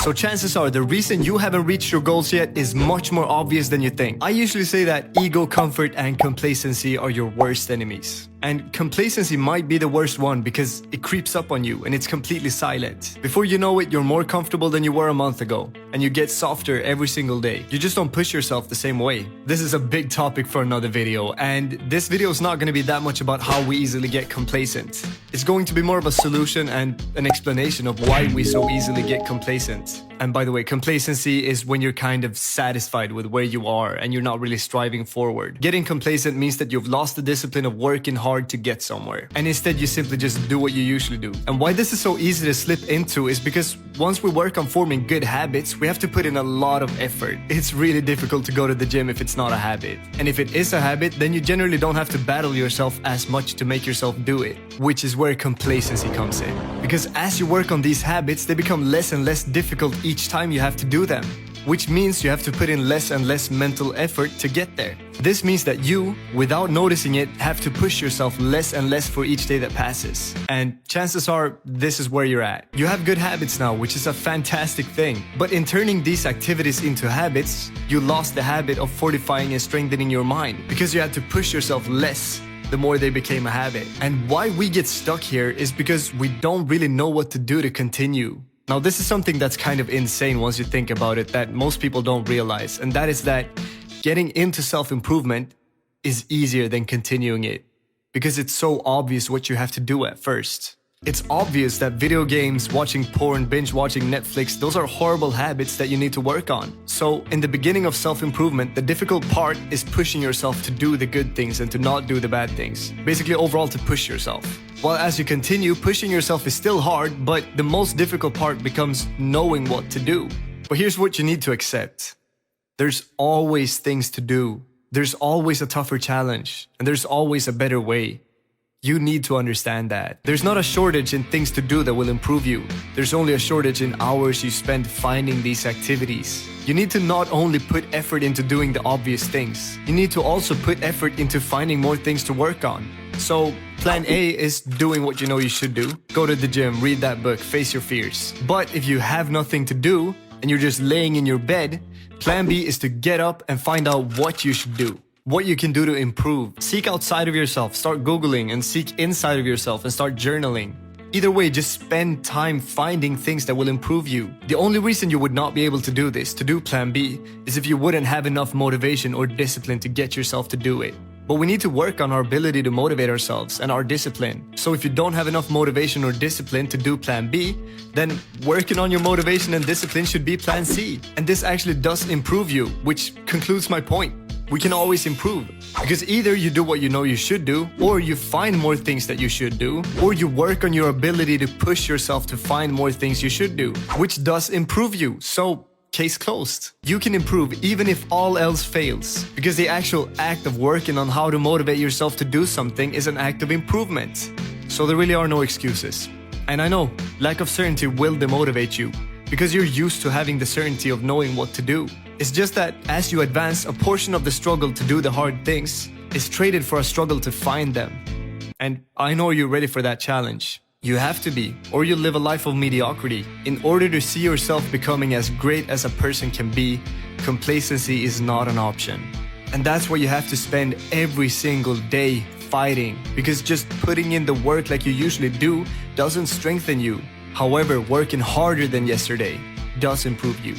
So chances are the reason you haven't reached your goals yet is much more obvious than you think. I usually say that ego, comfort, and complacency are your worst enemies. And complacency might be the worst one because it creeps up on you and it's completely silent. Before you know it, you're more comfortable than you were a month ago, and you get softer every single day. You just don't push yourself the same way. This is a big topic for another video, and this video is not going to be that much about how we easily get complacent. It's going to be more of a solution and an explanation of why we so easily get complacent. And by the way, complacency is when you're kind of satisfied with where you are and you're not really striving forward. Getting complacent means that you've lost the discipline of working hard to get somewhere, and instead you simply just do what you usually do. And why this is so easy to slip into is because once we work on forming good habits, we have to put in a lot of effort. It's really difficult to go to the gym if it's not a habit. And if it is a habit, then you generally don't have to battle yourself as much to make yourself do it, which is where complacency comes in. Because as you work on these habits, they become less and less difficult each time you have to do them, which means you have to put in less and less mental effort to get there. This means that you, without noticing it, have to push yourself less and less for each day that passes. And chances are, this is where you're at. You have good habits now, which is a fantastic thing. But in turning these activities into habits, you lost the habit of fortifying and strengthening your mind because you had to push yourself less the more they became a habit. And why we get stuck here is because we don't really know what to do to continue. Now, this is something that's kind of insane once you think about it, that most people don't realize, and that is that getting into self-improvement is easier than continuing it because it's so obvious what you have to do at first. It's obvious that video games, watching porn, binge watching Netflix, those are horrible habits that you need to work on. So in the beginning of self-improvement, the difficult part is pushing yourself to do the good things and to not do the bad things. Basically, overall, to push yourself. While as you continue, pushing yourself is still hard, but the most difficult part becomes knowing what to do. But here's what you need to accept. There's always things to do. There's always a tougher challenge, and there's always a better way. You need to understand that. There's not a shortage in things to do that will improve you. There's only a shortage in hours you spend finding these activities. You need to not only put effort into doing the obvious things, you need to also put effort into finding more things to work on. So, plan A is doing what you know you should do. Go to the gym, read that book, face your fears. But if you have nothing to do and you're just laying in your bed, plan B is to get up and find out what you should do. What you can do to improve. Seek outside of yourself, start Googling, and seek inside of yourself and start journaling. Either way, just spend time finding things that will improve you. The only reason you would not be able to do this, to do plan B, is if you wouldn't have enough motivation or discipline to get yourself to do it. But we need to work on our ability to motivate ourselves and our discipline. So if you don't have enough motivation or discipline to do plan B, then working on your motivation and discipline should be plan C. And this actually does improve you, which concludes my point. We can always improve, because either you do what you know you should do, or you find more things that you should do, or you work on your ability to push yourself to find more things you should do, which does improve you. So, case closed. You can improve even if all else fails, because the actual act of working on how to motivate yourself to do something is an act of improvement. So there really are no excuses. And I know, lack of certainty will demotivate you, because you're used to having the certainty of knowing what to do. It's just that as you advance, a portion of the struggle to do the hard things is traded for a struggle to find them. And I know you're ready for that challenge. You have to be, or you'll live a life of mediocrity. In order to see yourself becoming as great as a person can be, complacency is not an option. And that's why you have to spend every single day fighting, because just putting in the work like you usually do doesn't strengthen you. However, working harder than yesterday does improve you.